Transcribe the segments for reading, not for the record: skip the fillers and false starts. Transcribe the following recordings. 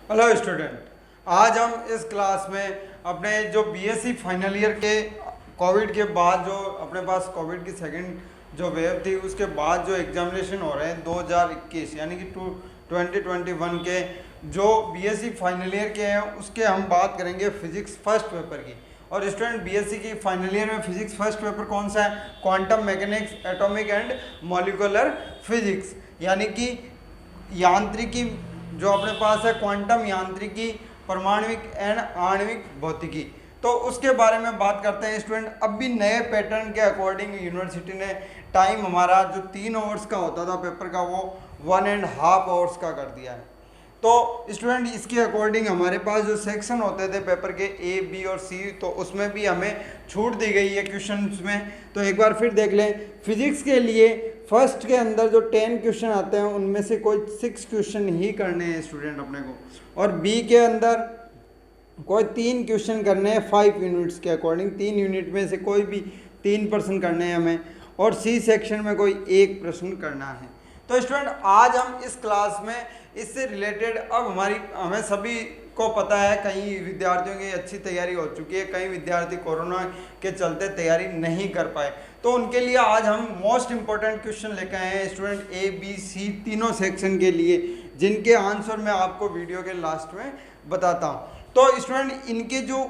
Hello student, आज हम इस क्लास में अपने जो बीएससी फाइनल ईयर के कोविड के बाद जो अपने पास कोविड की सेकंड जो वेव थी उसके बाद जो एग्जामिनेशन हो रहे हैं 2021 यानी कि 2021 के जो बीएससी फाइनल ईयर के हैं उसके हम बात करेंगे फिजिक्स फर्स्ट पेपर की। और स्टूडेंट बीएससी की फाइनल ईयर में फिजिक्स फर्स्ट पेपर कौन सा है? Quantum mechanics, atomic and molecular physics, यानी कि यांत्रिकी जो अपने पास है, क्वांटम यांत्रिकी, परमाणविक एंड आणविक भौतिकी। तो उसके बारे में बात करते हैं स्टूडेंट। अब भी नए पैटर्न के अकॉर्डिंग यूनिवर्सिटी ने टाइम हमारा जो 3 आवर्स का होता था पेपर का वो 1.5 आवर्स का कर दिया है। तो स्टूडेंट इसके अकॉर्डिंग हमारे पास जो सेक्शन होते थे पेपर के ए, बी और सी, तो उसमें भी हमें छूट दी गई है क्वेश्चंस में। तो एक बार फिर देख लें। फिजिक्स के लिए फर्स्ट के अंदर जो 10 क्वेश्चन आते हैं उनमें से कोई 6 क्वेश्चन ही करने हैं स्टूडेंट अपने को, और बी के अंदर कोई 3 क्वेश्चन करने हैं 5 यूनिट्स के अकॉर्डिंग। 3 यूनिट में से कोई भी 3 प्रश्न करने हैं हमें, और सी सेक्शन में कोई 1 प्रश्न करना है। तो स्टूडेंट आज हम इस क्लास में इससे रिलेटेड अब हमें सभी को पता है कई विद्यार्थियों की अच्छी तैयारी हो चुकी है, कई विद्यार्थी कोरोना के चलते तैयारी नहीं कर पाए। तो उनके लिए आज हम मोस्ट इंपॉर्टेंट क्वेश्चन लेकर आए हैं स्टूडेंट, ए, बी, सी तीनों सेक्शन के लिए, जिनके आंसर मैं आपको वीडियो के लास्ट में बताता हूँ। तो स्टूडेंट इनके जो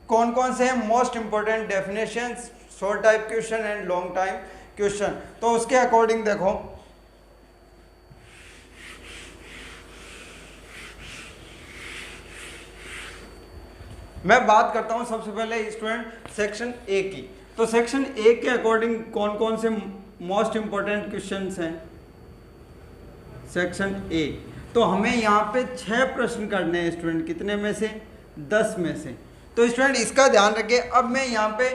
कौन कौन से हैं most important definitions, short type question and long time question, तो उसके अकॉर्डिंग देखो। मैं बात करता हूं सबसे पहले स्टूडेंट सेक्शन ए की। तो सेक्शन ए के अकॉर्डिंग कौन कौन से मोस्ट इंपॉर्टेंट क्वेश्चंस हैं? सेक्शन ए, तो हमें यहाँ पे 6 प्रश्न करने हैं स्टूडेंट। कितने में से? 10 में से। तो स्टूडेंट इसका ध्यान रखिए। अब मैं यहाँ पे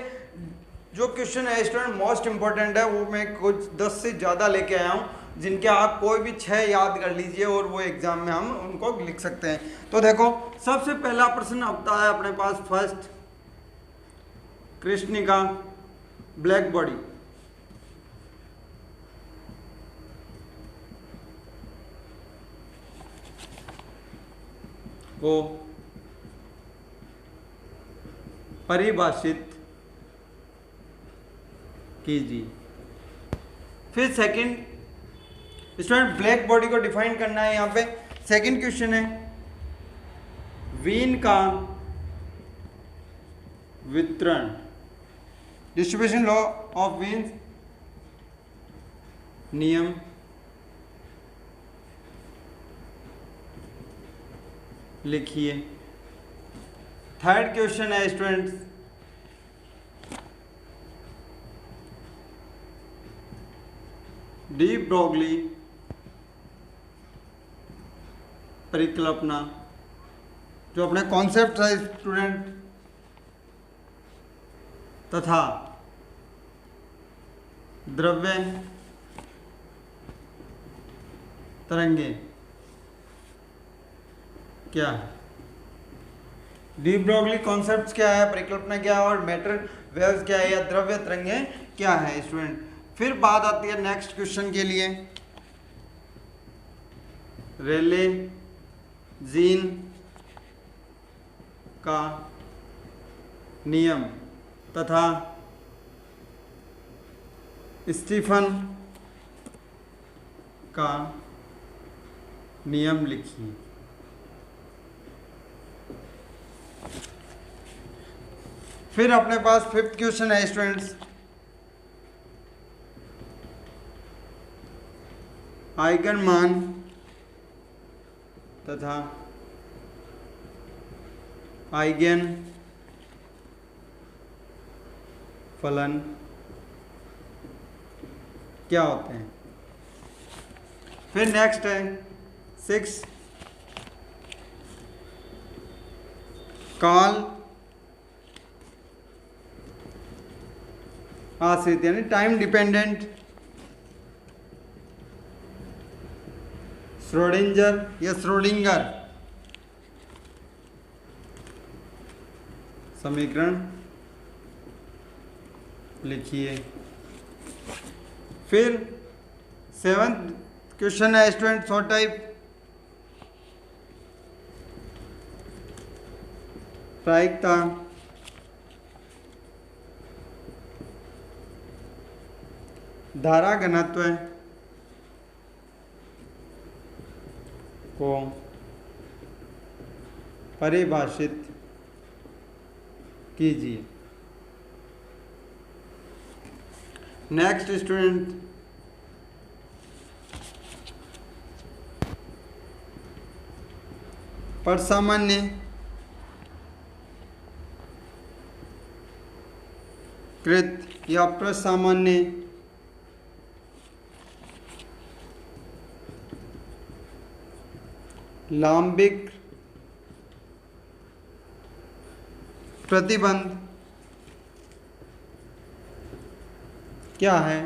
जो क्वेश्चन है स्टूडेंट मोस्ट इंपॉर्टेंट है वो मैं कुछ 10 से ज़्यादा लेके आया हूँ, जिनके आप कोई भी 6 याद कर लीजिए और वो एग्जाम में हम उनको लिख सकते हैं। तो देखो सबसे पहला प्रश्न आता है अपने पास फर्स्ट, कृष्णिका ब्लैक बॉडी को परिभाषित कीजिए। फिर सेकंड स्टूडेंट ब्लैक बॉडी को डिफाइन करना है। यहाँ पे सेकंड क्वेश्चन है वीन का वितरण, डिस्ट्रीब्यूशन लॉ ऑफ वीन नियम लिखिए। थर्ड क्वेश्चन है स्टूडेंट्स डी ब्रोगली परिकल्पना, जो अपने कॉन्सेप्ट है स्टूडेंट, तथा द्रव्य तरंगे क्या है? डी ब्रोगली कॉन्सेप्ट क्या है, परिकल्पना क्या है, और मैटर वेव्स क्या है या द्रव्य तरंगे क्या है स्टूडेंट। फिर बात आती है नेक्स्ट क्वेश्चन के लिए, रेले जीन का नियम तथा स्टीफन का नियम लिखिए। फिर अपने पास फिफ्थ क्वेश्चन है स्टूडेंट्स आइगन मान तथा आइगन फलन क्या होते हैं। फिर नेक्स्ट है 6 काल आश्रित यानी टाइम डिपेंडेंट श्रोडिंगर या श्रोडिंगर समीकरण लिखिए। फिर 7th क्वेश्चन है स्टूडेंट शॉर्ट टाइप प्रायिकता धारा घनत्व को परिभाषित कीजिए। नेक्स्ट स्टूडेंट, परसामान्य कृत या प्रसामान्य लांबिक प्रतिबंध क्या है?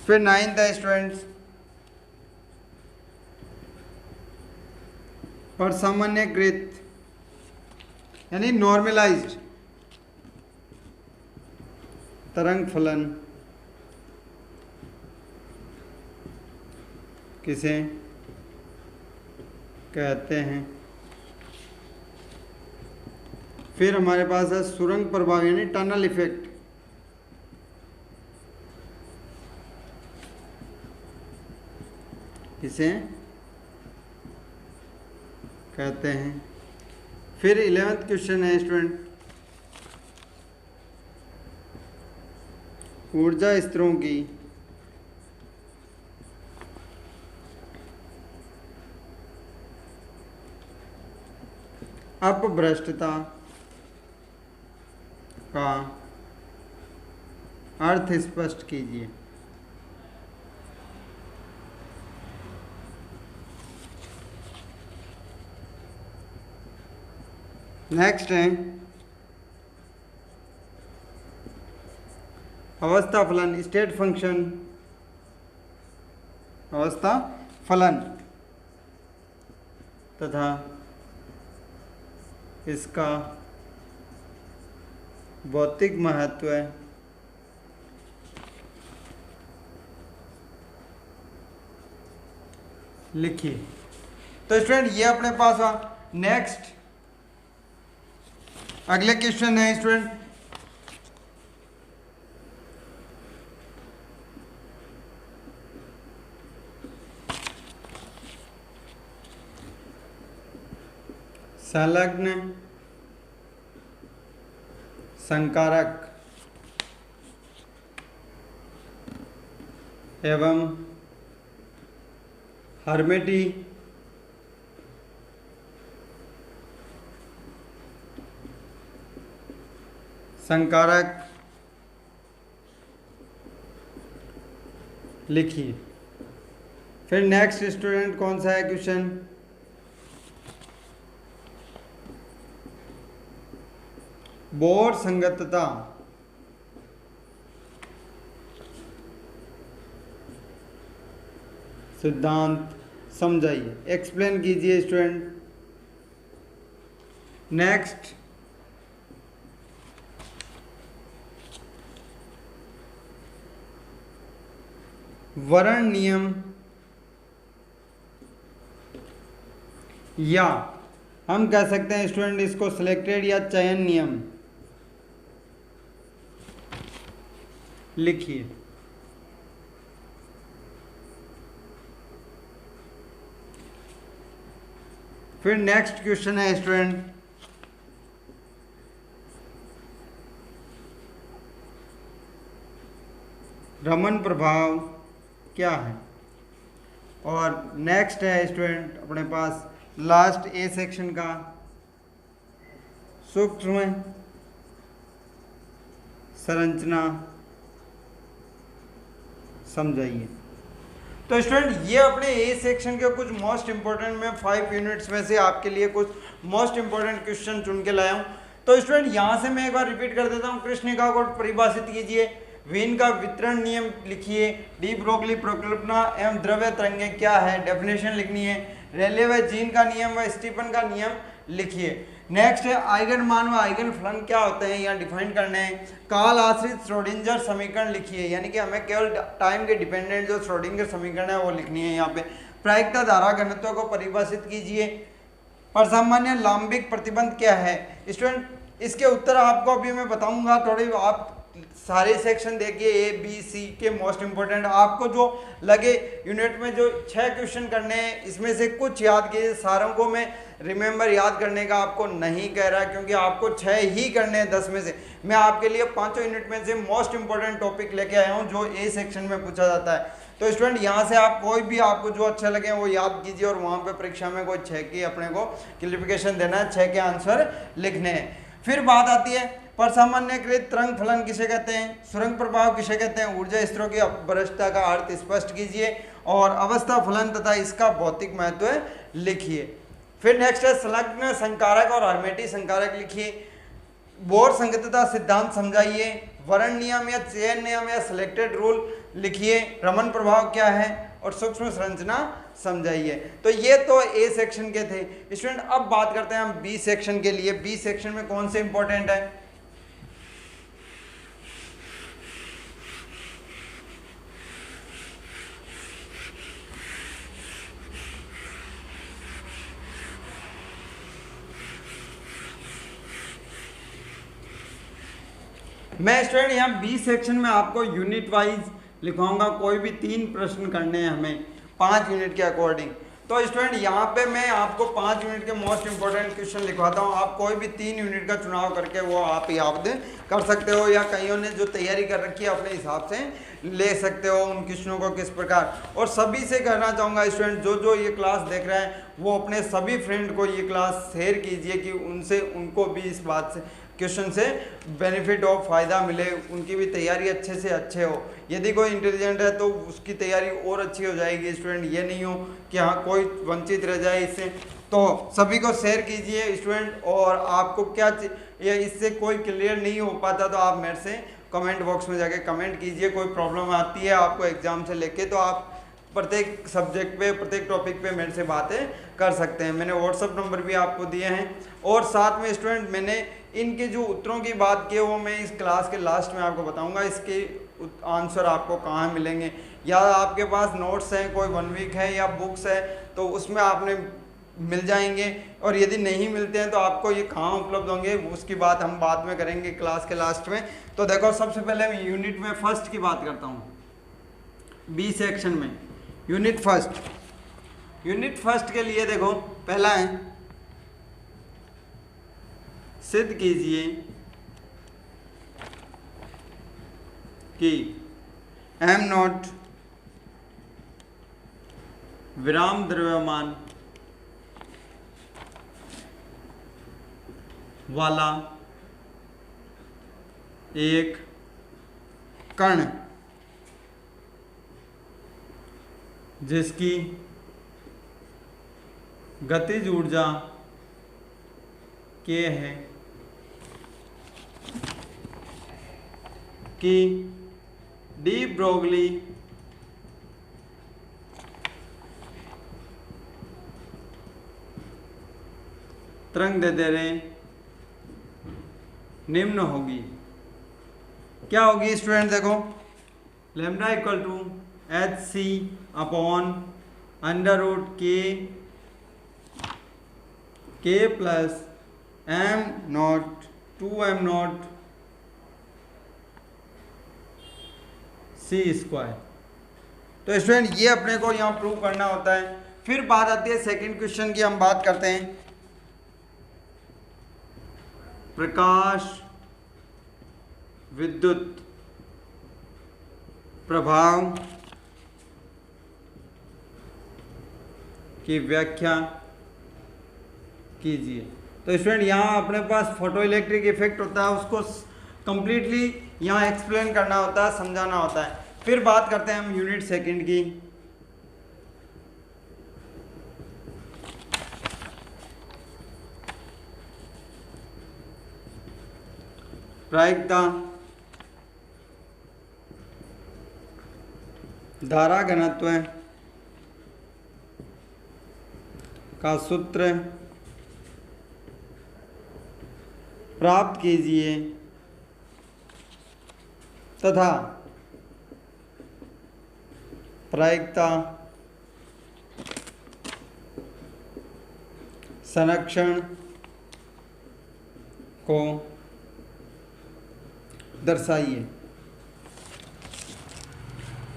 फिर 9th है स्टूडेंट्स, परसामान्यकृत यानी नॉर्मलाइज्ड तरंग फलन किसे कहते हैं? फिर हमारे पास है सुरंग प्रभाव यानी टनल इफेक्ट किसे कहते हैं? फिर 11th क्वेश्चन है स्टूडेंट, ऊर्जा स्तरों की अपभ्रष्टता का अर्थ स्पष्ट कीजिए। नेक्स्ट है अवस्था फलन, स्टेट फंक्शन अवस्था फलन तथा इसका भौतिक महत्व लिखिए। तो स्टूडेंट ये अपने पास आ। नेक्स्ट अगले क्वेश्चन है स्टूडेंट, संलग्न संकारक एवं हर्मिटी संकारक लिखिए। फिर नेक्स्ट स्टूडेंट कौन सा है क्वेश्चन, बोर संगतता सिद्धांत समझाइए, एक्सप्लेन कीजिए स्टूडेंट। नेक्स्ट वर्ण नियम या हम कह सकते हैं स्टूडेंट इसको सिलेक्टेड या चयन नियम लिखिए। फिर नेक्स्ट क्वेश्चन है स्टूडेंट, रमन प्रभाव क्या है? और नेक्स्ट है स्टूडेंट अपने पास लास्ट ए सेक्शन का सूक्ष्म संरचना समझाइए। तो स्टूडेंट ये अपने ए सेक्शन के कुछ मोस्ट इंपॉर्टेंट में 5 यूनिट्स में से आपके लिए कुछ मोस्ट इंपॉर्टेंट क्वेश्चन चुन के लाया हूँ। तो स्टूडेंट यहाँ से मैं एक बार रिपीट कर देता हूँ, कृष्णिका को परिभाषित कीजिए, वीन का वितरण नियम लिखिए, डी ब्रोगली प्रकल्पना एवं द्रव्य तरंगे क्या है डेफिनेशन लिखनी है, रेले व जीन का नियम व स्टीफन का नियम लिखिए। नेक्स्ट है आइगन मान व आइगन फलन क्या होते हैं यहाँ डिफाइन करने हैं। काल आश्रित श्रोडिंगर समीकरण लिखिए, यानी कि हमें केवल टाइम के डिपेंडेंट जो श्रोडिंगर समीकरण है वो लिखनी है यहाँ पे। प्रायिकता धारा घनत्व को परिभाषित कीजिए। परसामान्य लंबिक प्रतिबंध क्या है? स्टूडेंट इसके उत्तर आपको अभी मैं बताऊंगा, थोड़ी आप सारे सेक्शन देखिए, ए बी सी के मोस्ट इंपोर्टेंट आपको जो लगे। यूनिट में जो 6 क्वेश्चन करने हैं इसमें से कुछ याद कीजिए, सारों को मैं रिमेंबर याद करने का आपको नहीं कह रहा, क्योंकि आपको 6 ही करने हैं 10 में से। मैं आपके लिए 5 यूनिट में से मोस्ट इंपोर्टेंट टॉपिक लेके आया हूँ जो ए सेक्शन में पूछा जाता है। तो स्टूडेंट यहाँ से आप कोई भी आपको जो अच्छा लगे वो याद कीजिए, और वहाँ पे परीक्षा में कोई 6 की अपने को क्लियरिफिकेशन देना है, 6 के आंसर लिखने हैं। फिर बात आती है परसामान्यकृत तरंग फलन किसे कहते हैं, सुरंग प्रभाव किसे कहते हैं, ऊर्जा स्तरों की अपभ्रष्टता का अर्थ स्पष्ट कीजिए, और अवस्था फलन तथा इसका भौतिक महत्व लिखिए। फिर नेक्स्ट है संलग्न संकारक और हर्मेटी संकारक लिखिए। बोर संगतता सिद्धांत समझाइए। वर्ण नियम या चयन नियम या सिलेक्टेड रूल लिखिए। रमन प्रभाव क्या है और सूक्ष्म संरचना समझाइए। तो ये तो ए सेक्शन के थे। स्टूडेंट अब बात करते हैं हम बी सेक्शन के लिए। बी सेक्शन में कौन से इंपॉर्टेंट है? मैं स्टूडेंट यहाँ बी सेक्शन में आपको यूनिट वाइज लिखवाऊंगा। कोई भी 3 प्रश्न करने हैं हमें 5 यूनिट के अकॉर्डिंग। तो स्टूडेंट यहाँ पे मैं आपको 5 यूनिट के मोस्ट इंपोर्टेंट क्वेश्चन लिखवाता हूँ। आप कोई भी 3 यूनिट का चुनाव करके वो आप याद कर सकते हो, या कईयों ने जो तैयारी कर रखी है अपने हिसाब से ले सकते हो उन क्वेश्चनों को किस प्रकार। और सभी से कहना चाहूँगा स्टूडेंट जो ये क्लास देख रहे हैं वो अपने सभी फ्रेंड को ये क्लास शेयर कीजिए, कि उनको भी इस बात से क्वेश्चन से बेनिफिट हो, फायदा मिले, उनकी भी तैयारी अच्छे से अच्छे हो। यदि कोई इंटेलिजेंट है तो उसकी तैयारी और अच्छी हो जाएगी। स्टूडेंट ये नहीं हो कि हाँ कोई वंचित रह जाए इससे। तो सभी को शेयर कीजिए स्टूडेंट। और आपको क्या या इससे कोई क्लियर नहीं हो पाता तो आप मेरे से कमेंट बॉक्स में जाके कमेंट कीजिए। कोई प्रॉब्लम आती है आपको एग्जाम से लेके तो आप प्रत्येक सब्जेक्ट पे, प्रत्येक टॉपिक पे मेरे से बातें कर सकते हैं। मैंने व्हाट्सअप नंबर भी आपको दिए हैं। और साथ में स्टूडेंट मैंने इनके जो उत्तरों की बात की है वो मैं इस क्लास के लास्ट में आपको बताऊंगा। इसके आंसर आपको कहाँ मिलेंगे, या आपके पास नोट्स हैं, कोई 1 वीक है या बुक्स है तो उसमें आपने मिल जाएंगे। और यदि नहीं मिलते हैं तो आपको ये कहाँ उपलब्ध होंगे उसकी बात हम बाद में करेंगे क्लास के लास्ट में। तो देखो सबसे पहले मैं यूनिट में फर्स्ट की बात करता हूँ। बी सेक्शन में यूनिट फर्स्ट के लिए देखो पहला है सिद्ध कीजिए कि m नॉट विराम द्रव्यमान वाला एक कण जिसकी गतिज ऊर्जा K है कि डी ब्रोगली तरंग दैर्ध्य निम्न होगी। क्या होगी स्टूडेंट? देखो lambda equal to H C upon under root K plus m not 2m not c square. तो स्टूडेंट ये अपने को यहाँ प्रूव करना होता है। फिर बात आती है सेकंड क्वेश्चन की। हम बात करते हैं प्रकाश विद्युत प्रभाव की व्याख्या कीजिए। तो स्टूडेंट यहाँ अपने पास फोटो इलेक्ट्रिक इफेक्ट होता है, उसको कंप्लीटली यहाँ एक्सप्लेन करना होता है, समझाना होता है। फिर बात करते हैं हम यूनिट सेकंड की। प्रायिकता धारा घनत्व का सूत्र प्राप्त कीजिए तथा प्रायिकता संरक्षण को दर्शाइए।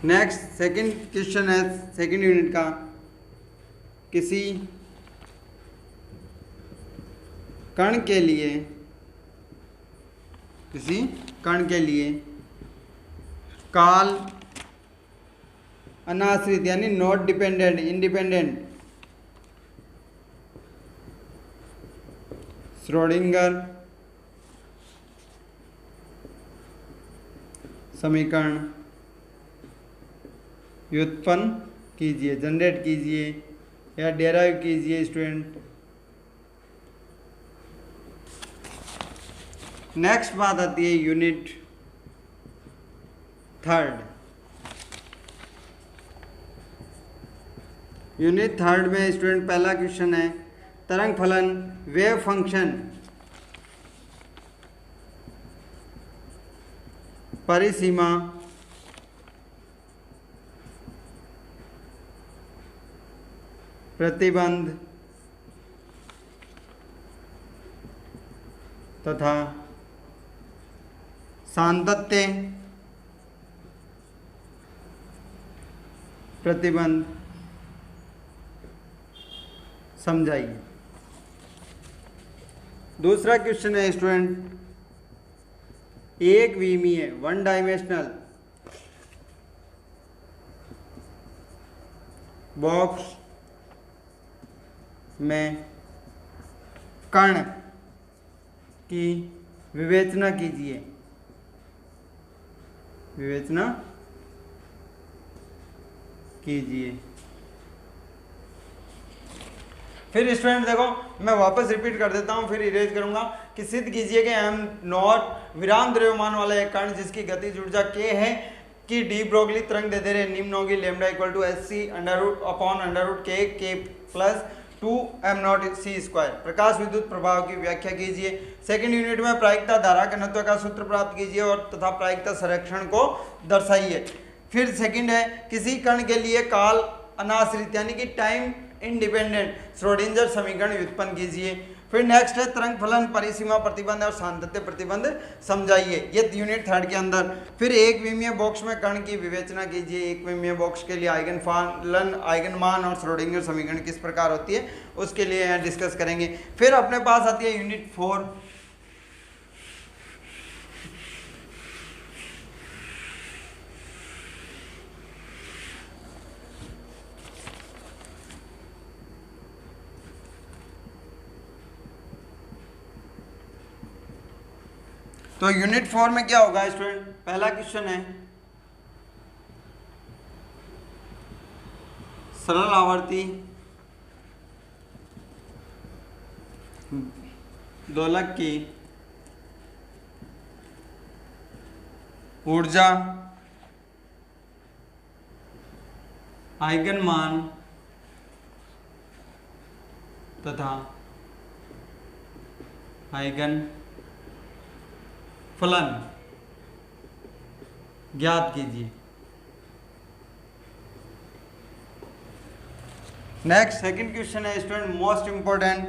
नेक्स्ट सेकंड क्वेश्चन है सेकंड यूनिट का, किसी कण के लिए काल अनाश्रित यानी नॉट डिपेंडेंट इंडिपेंडेंट श्रोडिंगर समीकरण व्युत्पन्न कीजिए, जनरेट कीजिए या डेराइव कीजिए स्टूडेंट। नेक्स्ट बात आती है यूनिट थर्ड। यूनिट थर्ड में स्टूडेंट पहला क्वेश्चन है, तरंग फलन वेव फंक्शन परिसीमा प्रतिबंध तथा सातत्य प्रतिबंध समझाइए। दूसरा क्वेश्चन है स्टूडेंट, एक विमीय वन डायमेंशनल बॉक्स में कण की विवेचना कीजिए। फिर स्टूडेंट देखो, मैं वापस रिपीट कर देता हूं, फिर इरेज करूंगा कि सिद्ध कीजिए कि m नॉट विराम द्रव्यमान वाला एक कण जिसकी गतिज ऊर्जा k है कि डी ब्रोगली तरंग दे दे रहे निम्न होगी lambda equal to H upon under root K plus 2m0c²। प्रकाश विद्युत प्रभाव की व्याख्या कीजिए। सेकंड यूनिट में प्रायिकता धारा घनत्व का सूत्र प्राप्त कीजिए और तथा प्रायिकता संरक्षण को दर्शाइए। फिर सेकंड है, किसी कण के लिए काल अनाश्रित यानी कि टाइम इंडिपेंडेंट श्रोडिंगर समीकरण व्युत्पन्न कीजिए। फिर नेक्स्ट है, तरंग फलन परिसीमा प्रतिबंध और सातत्य प्रतिबंध समझाइए, ये यूनिट थर्ड के अंदर। फिर एक विमीय बॉक्स में कण की विवेचना कीजिए। एक विमीय बॉक्स के लिए आइगन फलन आइगन मान और श्रोडिंगर समीकरण किस प्रकार होती है उसके लिए यहाँ डिस्कस करेंगे। फिर अपने पास आती है यूनिट 4। तो यूनिट 4 में क्या होगा स्टूडेंट, पहला क्वेश्चन है, सरल आवर्ती दोलक की ऊर्जा आइगन मान तथा आइगन फलन ज्ञात कीजिए। नेक्स्ट सेकंड क्वेश्चन है स्टूडेंट, मोस्ट इंपॉर्टेंट,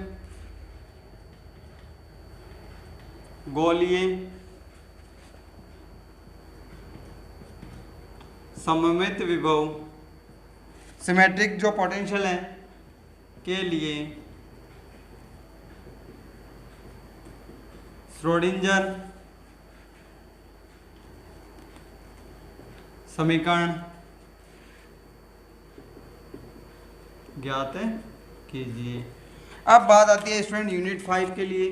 गोलीय सममित विभव सिमेट्रिक जो पोटेंशियल है के लिए श्रोडिंगर समीकरण ज्ञात कीजिए। अब बात आती है स्टूडेंट यूनिट 5 के लिए।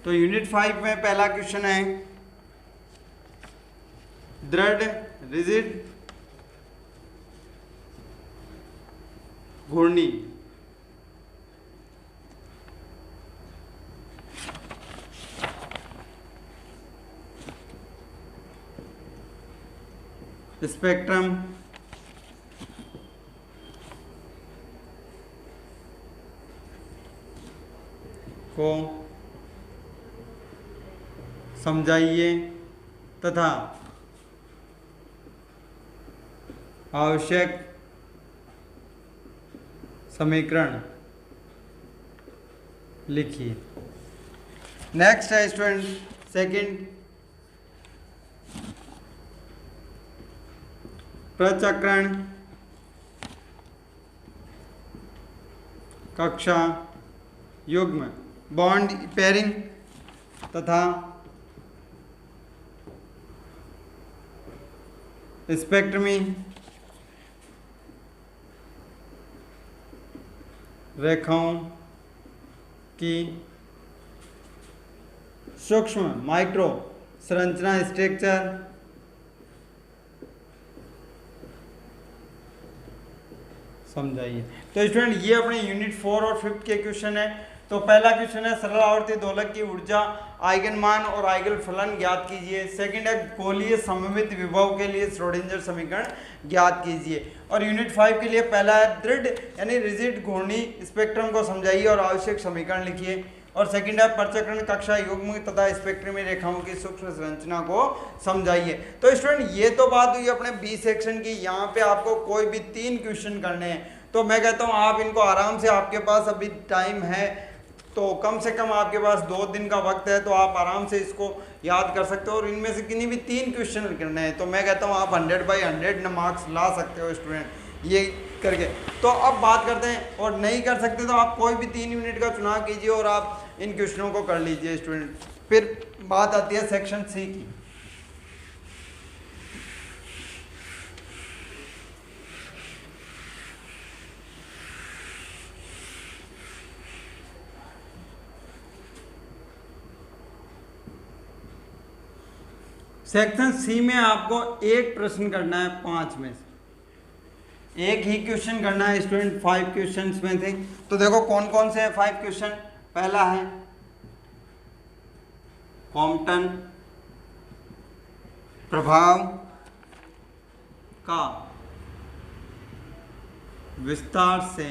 तो यूनिट 5 में पहला क्वेश्चन है, दृढ़ रिजिड घूर्णी स्पेक्ट्रम को समझाइए तथा आवश्यक समीकरण लिखिए। नेक्स्ट है स्टूडेंट सेकंड, प्रचक्रण कक्षा युग्म बॉन्ड पेयरिंग तथा स्पेक्ट्रमी रेखाओं की सूक्ष्म माइक्रो संरचना स्ट्रक्चर समझाइए। तो स्टूडेंट ये अपने यूनिट 4 और 5 के क्वेश्चन है। तो पहला क्वेश्चन है सरल आवर्ती दोलक की ऊर्जा आइगन मान और आइगन फलन ज्ञात कीजिए। सेकंड है गोलीय सममित विभव के लिए श्रोडिंगर समीकरण ज्ञात कीजिए। और यूनिट 5 के लिए पहला है दृढ़ यानी रिजिड घूर्णी स्पेक्ट्रम को समझाइए और आवश्यक समीकरण लिखिए। और सेकंड है प्रचक्रण कक्षा युग्म तथा स्पेक्ट्रमी रेखाओं की सूक्ष्म संरचना को समझाइए। तो स्टूडेंट ये तो बात हुई अपने बी सेक्शन की। यहाँ पे आपको कोई भी 3 क्वेश्चन करने हैं, तो मैं कहता हूँ आप इनको आराम से, आपके पास अभी टाइम है तो कम से कम आपके पास 2 दिन का वक्त है, तो आप आराम से इसको याद कर सकते हो। और इनमें से किन्हीं भी 3 क्वेश्चन करने हैं तो मैं कहता हूँ आप 100/100 मार्क्स ला सकते हो स्टूडेंट ये करके। तो अब बात करते हैं, और नहीं कर सकते तो आप कोई भी 3 यूनिट का चुनाव कीजिए और आप इन क्वेश्चनों को कर लीजिए स्टूडेंट। फिर बात आती है सेक्शन सी की। सेक्शन सी में आपको एक प्रश्न करना है 5 में से, एक ही क्वेश्चन करना है स्टूडेंट 5 क्वेश्चंस में थे। तो देखो कौन कौन से हैं 5 क्वेश्चन। पहला है कॉम्पटन प्रभाव का विस्तार से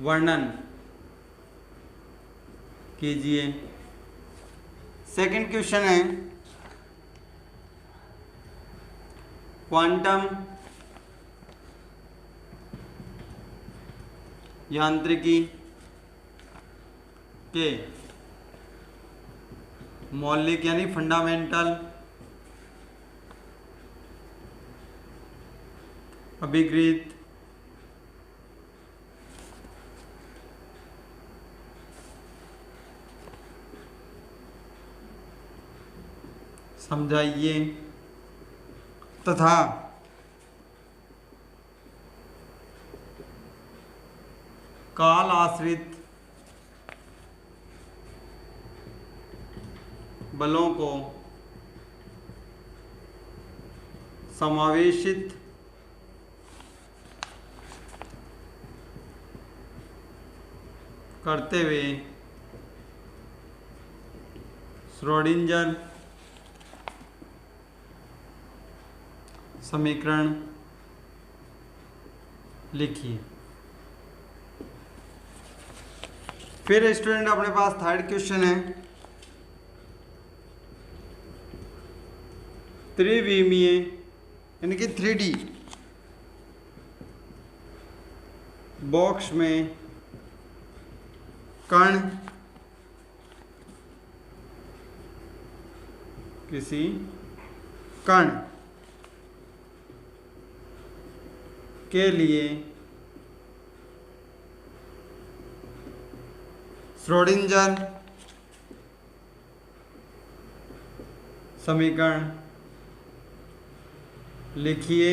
वर्णन कीजिए। सेकंड क्वेश्चन है क्वांटम यांत्रिकी के मौलिक यानी फंडामेंटल अभिगृहित समझाइए तथा काल आश्रित बलों को समावेशित करते हुए श्रोडिंगर समीकरण लिखिए। फिर स्टूडेंट अपने पास थर्ड क्वेश्चन है त्रिविमीय यानी कि 3D बॉक्स में कण किसी कण के लिए श्रोडिंगर समीकरण लिखिए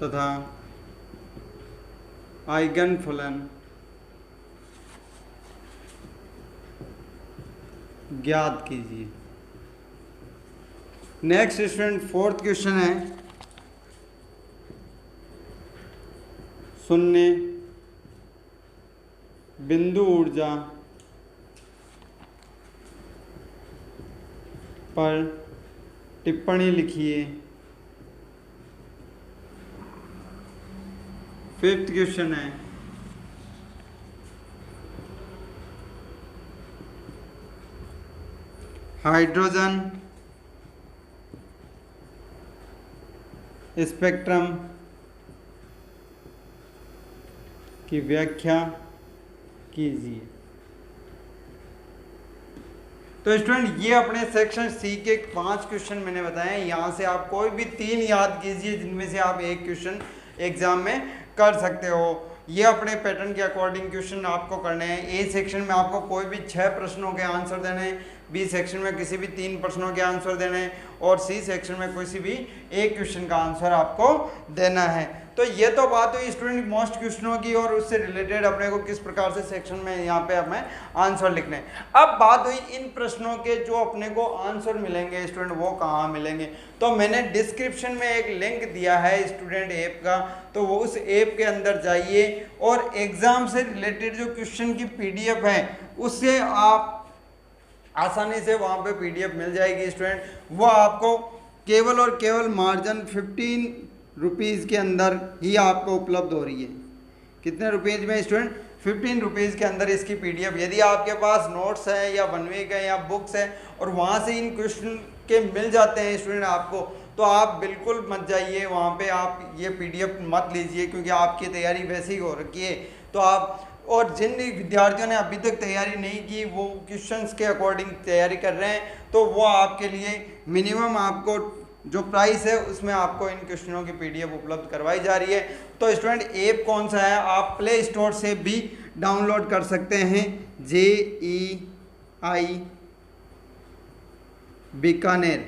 तथा आइगन फलन ज्ञात कीजिए। नेक्स्ट स्टूडेंट फोर्थ क्वेश्चन है शून्य बिंदु ऊर्जा पर टिप्पणी लिखिए। फिफ्थ क्वेश्चन है हाइड्रोजन स्पेक्ट्रम की व्याख्या कीजिए। तो स्टूडेंट ये अपने सेक्शन सी के 5 क्वेश्चन मैंने बताए हैं। यहाँ से आप कोई भी 3 याद कीजिए जिनमें से आप एक क्वेश्चन एग्जाम में कर सकते हो। ये अपने पैटर्न के अकॉर्डिंग क्वेश्चन आपको करने हैं। ए सेक्शन में आपको कोई भी 6 प्रश्नों के आंसर देने हैं, बी सेक्शन में किसी भी 3 प्रश्नों के आंसर देने हैं और सी सेक्शन में किसी भी एक क्वेश्चन का आंसर आपको देना है। तो ये तो बात हुई स्टूडेंट मोस्ट क्वेश्चनों की और उससे रिलेटेड अपने को किस प्रकार से सेक्शन में यहाँ पे हमें आंसर लिखने हैं। अब बात हुई इन प्रश्नों के जो अपने को आंसर मिलेंगे स्टूडेंट वो कहाँ मिलेंगे। तो मैंने डिस्क्रिप्शन में एक लिंक दिया है स्टूडेंट ऐप का, तो वो उस ऐप के अंदर जाइए और एग्जाम से रिलेटेड जो क्वेश्चन की PDF है उससे आप आसानी से वहाँ पे PDF मिल जाएगी स्टूडेंट। वो आपको केवल और केवल मार्जिन 15 रुपीज़ के अंदर ही आपको उपलब्ध हो रही है। कितने रुपीज़ में स्टूडेंट? 15 रुपीज़ के अंदर इसकी PDF। यदि आपके पास नोट्स है या बनवे है या बुक्स है और वहाँ से इन क्वेश्चन के मिल जाते हैं स्टूडेंट आपको, तो आप बिल्कुल मत जाइए वहाँ पे, आप ये PDF मत लीजिए क्योंकि आपकी तैयारी वैसे ही हो रखी है। तो आप और जिन विद्यार्थियों ने अभी तक तैयारी नहीं की वो क्वेश्चंस के अकॉर्डिंग तैयारी कर रहे हैं, तो वो आपके लिए मिनिमम आपको जो प्राइस है उसमें आपको इन क्वेश्चनों की PDF उपलब्ध करवाई जा रही है। तो स्टूडेंट ऐप कौन सा है? आप प्ले स्टोर से भी डाउनलोड कर सकते हैं। JEI Bikaner,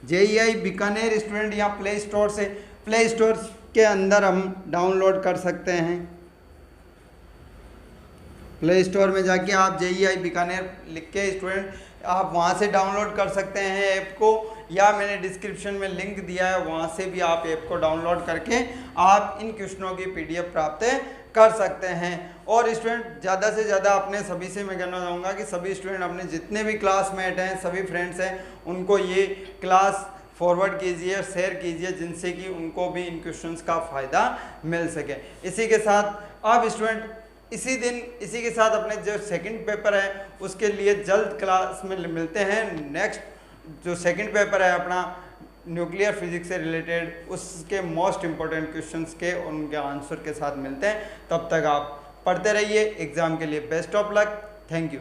JEI Bikaner student यहाँ प्ले स्टोर के अंदर हम डाउनलोड कर सकते हैं। प्ले स्टोर में जाके आप JEI बीकानेर लिख के स्टूडेंट आप वहाँ से डाउनलोड कर सकते हैं ऐप को, या मैंने डिस्क्रिप्शन में लिंक दिया है वहाँ से भी आप ऐप को डाउनलोड करके आप इन क्वेश्चनों की PDF प्राप्त कर सकते हैं। और स्टूडेंट ज़्यादा से ज़्यादा अपने सभी से मैं कहना चाहूँगा कि सभी स्टूडेंट अपने जितने भी क्लासमेट हैं, सभी फ्रेंड्स हैं, उनको ये क्लास फॉरवर्ड कीजिए, शेयर कीजिए, जिनसे कि उनको भी इन क्वेश्चंस का फ़ायदा मिल सके। इसी के साथ आप स्टूडेंट इसी के साथ अपने जो सेकंड पेपर है उसके लिए जल्द क्लास में मिलते हैं। नेक्स्ट जो सेकंड पेपर है अपना न्यूक्लियर फिजिक्स से रिलेटेड, उसके मोस्ट इम्पोर्टेंट क्वेश्चंस के उनके आंसर के साथ मिलते हैं। तब तक आप पढ़ते रहिए। एग्ज़ाम के लिए best of luck. Thank you.